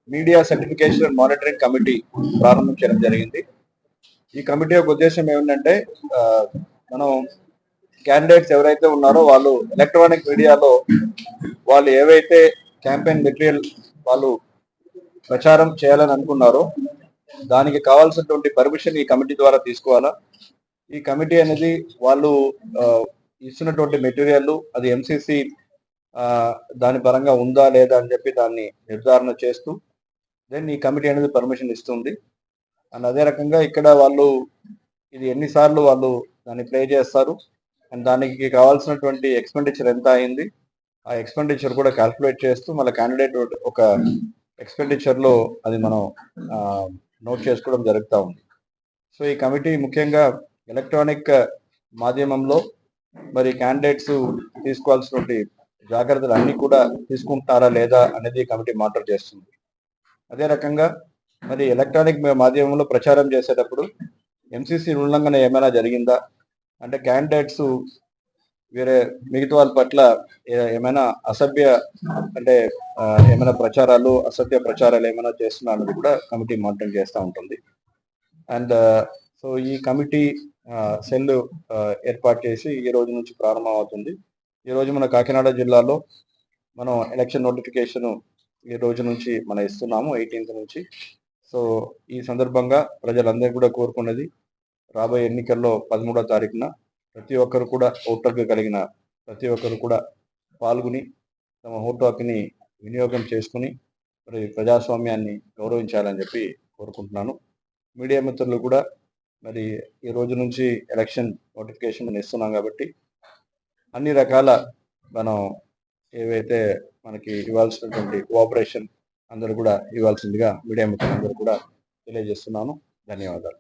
Media certification and monitoring committee ప్రారంభించడం జరిగింది. ఈ కమిటీ యొక్క ఉద్దేశం ఏమిటంటే మనం క్యాండిడేట్స్ ఎవరైతే ఉన్నారో వాళ్ళు ఎలక్ట్రానిక్ మీడియాలో వాళ్ళు ఏవైతే క్యాంపెయిన్ మెటీరియల్ వాళ్ళు ప్రచారం చేయాలని అనుకున్నారో దానికి కావాల్సినటువంటి పర్మిషన్ ఈ కమిటీ ద్వారా తీసుకోవాలా. ఈ కమిటీ అనేది వాళ్ళు ఇస్తున్నటువంటి మెటీరియల్ అది ఎంసీసీ దాని పరంగా ఉందా లేదా అని చెప్పి దాన్ని నిర్ధారణ చేస్తూ దెన్ ఈ కమిటీ అనేది పర్మిషన్ ఇస్తుంది. అండ్ అదే రకంగా ఇక్కడ వాళ్ళు ఇది ఎన్నిసార్లు వాళ్ళు దాన్ని ప్లే చేస్తారు అండ్ దానికి కావాల్సినటువంటి ఎక్స్పెండిచర్ ఎంత అయింది ఆ ఎక్స్పెండిచర్ కూడా క్యాల్కులేట్ చేస్తూ మళ్ళీ క్యాండిడేట్ ఒక ఎక్స్పెండిచర్లో అది మనం నోట్ చేసుకోవడం జరుగుతూ ఉంది. సో ఈ కమిటీ ముఖ్యంగా ఎలక్ట్రానిక్ మాధ్యమంలో మరి క్యాండిడేట్స్ తీసుకోవాల్సినటువంటి జాగ్రత్తలు అన్నీ కూడా తీసుకుంటున్నారా లేదా అనేది కమిటీ మానిటర్ చేస్తుంది. అదే రకంగా మరి ఎలక్ట్రానిక్ మాధ్యమంలో ప్రచారం చేసేటప్పుడు ఎంసీసీ ఉల్లంఘన ఏమైనా జరిగిందా అంటే క్యాండిడేట్స్ వేరే మిగతా వాళ్ళ పట్ల ఏమైనా అసభ్య అంటే ఏమైనా ప్రచారాలు అసభ్య ప్రచారాలు ఏమైనా చేస్తున్నా అన్నది కూడా కమిటీ మానిటర్ చేస్తూ ఉంటుంది. అండ్ సో ఈ కమిటీ సెల్ ఏర్పాటు చేసి ఈ రోజు నుంచి ప్రారంభం అవుతుంది. ఈ రోజు మన కాకినాడ జిల్లాలో మనం ఎలక్షన్ నోటిఫికేషన్ ఈ రోజు నుంచి మనం ఇస్తున్నాము 18th నుంచి. సో ఈ సందర్భంగా ప్రజలందరూ కూడా కోరుకున్నది రాబోయే ఎన్నికల్లో 13వ తారీఖున ప్రతి ఒక్కరు కూడా ఓటు కలిగిన ప్రతి ఒక్కరు కూడా పాల్గొని తమ ఓటు హక్కుని వినియోగం చేసుకుని మరి ప్రజాస్వామ్యాన్ని గౌరవించాలని చెప్పి కోరుకుంటున్నాను. మీడియా మిత్రులు కూడా మరి ఈ రోజు నుంచి ఎలక్షన్ నోటిఫికేషన్ ఇస్తున్నాం కాబట్టి అన్ని రకాల మనం ఏవైతే మనకి ఇవ్వాల్సినటువంటి కోఆపరేషన్ అందరూ కూడా ఇవ్వాల్సిందిగా మీడియా మిత్రులందరూ కూడా తెలియజేస్తున్నాను. ధన్యవాదాలు.